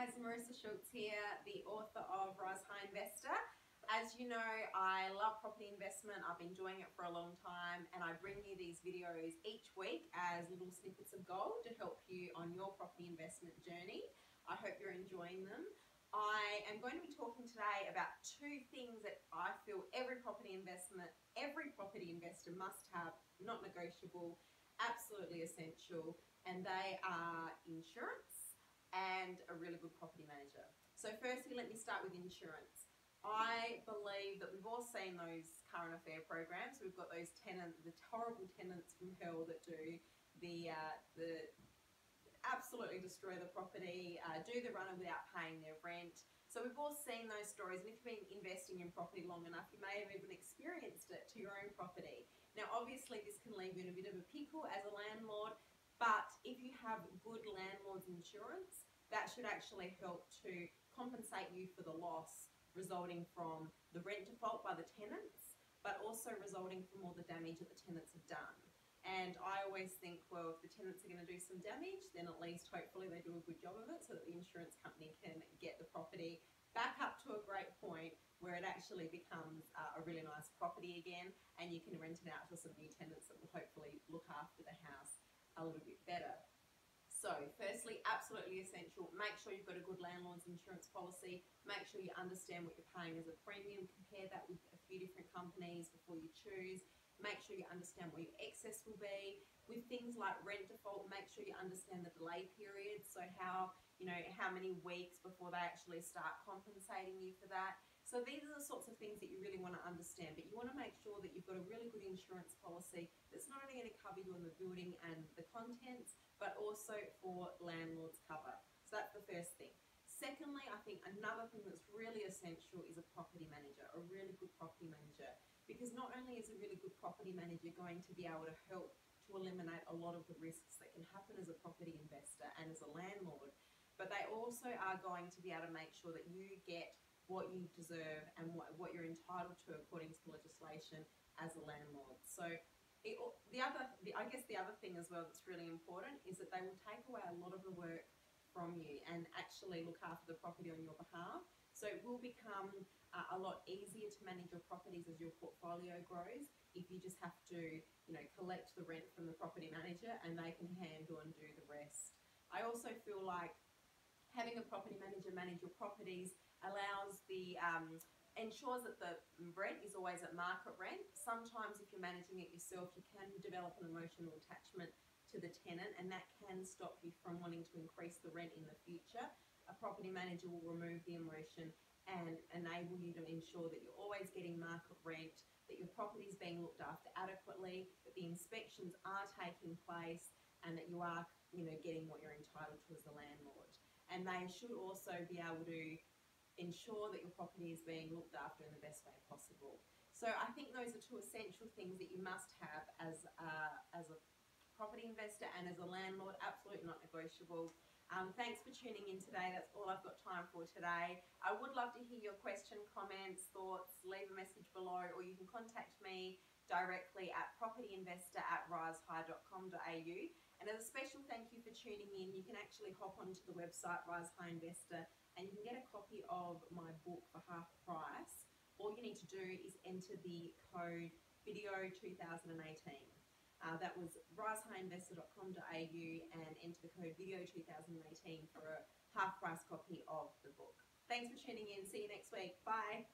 guys, Marissa here, the author of Rise High Investor. As you know, I love property investment. I've been doing it for a long time, and I bring you these videos each week as little snippets of gold to help you on your property investment journey. I hope you're enjoying them. I am going to be talking today about two things that I feel every property investor must have, not negotiable, absolutely essential, and they are insurance and a really good property manager. So firstly, let me start with insurance. I believe that we've all seen those current affair programs. We've got those the horrible tenants from hell that do the absolutely destroy the property, do the runner without paying their rent. So we've all seen those stories, and if you've been investing in property long enough, you may have even experienced it to your own property. Now, obviously, this can leave you in a bit of a pickle as a landlord, but if you have good landlord's insurance, that should actually help to compensate you for the loss resulting from the rent default by the tenants, but also resulting from all the damage that the tenants have done. And I always think, well, if the tenants are going to do some damage, then at least hopefully they do a good job of it so that the insurance company can get the property back up to a great point where it actually becomes a really nice property again, and you can rent it out to some new tenants that will hopefully look after the house a little bit better. So firstly, absolutely essential, make sure you've got a good landlord's insurance policy, make sure you understand what you're paying as a premium, compare that with a few different companies before you choose, make sure you understand what your excess will be. With things like rent default, make sure you understand the delay period, so how many weeks before they actually start compensating you for that. So these are the sorts of things that you really want to understand, but you want to make sure that you've got a really good insurance policy that's not only going to cover you on the building and the contents, but also for landlord's cover. So that's the first thing. Secondly, I think another thing that's really essential is a property manager, a really good property manager, because not only is a really good property manager going to be able to help to eliminate a lot of the risks that can happen as a property investor and as a landlord, but they also are going to be able to make sure that you get what you deserve and what you're entitled to according to the legislation as a landlord. So I guess the other thing as well that's really important is that they will take away a lot of the work from you and actually look after the property on your behalf. So it will become a lot easier to manage your properties as your portfolio grows if you just have to collect the rent from the property manager and they can handle and do the rest. I also feel like having a property manager manage your properties ensures that the rent is always at market rent. Sometimes if you're managing it yourself, you can develop an emotional attachment to the tenant, and that can stop you from wanting to increase the rent in the future. A property manager will remove the emotion and enable you to ensure that you're always getting market rent, that your property is being looked after adequately, that the inspections are taking place, and that you are getting what you're entitled to as a landlord. And they should also be able to ensure that your property is being looked after in the best way possible. So I think those are two essential things that you must have as a property investor and as a landlord, absolutely not negotiable. Thanks for tuning in today. That's all I've got time for today. I would love to hear your question, comments, thoughts. Leave a message below, or you can contact me directly at propertyinvestor@risehigh.com.au. And as a special thank you for tuning in, you can actually hop onto the website Rise High Investor and you can get a copy of my book for half price. All you need to do is enter the code video2018. That was risehighinvestor.com.au and enter the code video2018 for a half price copy of the book. Thanks for tuning in. See you next week. Bye.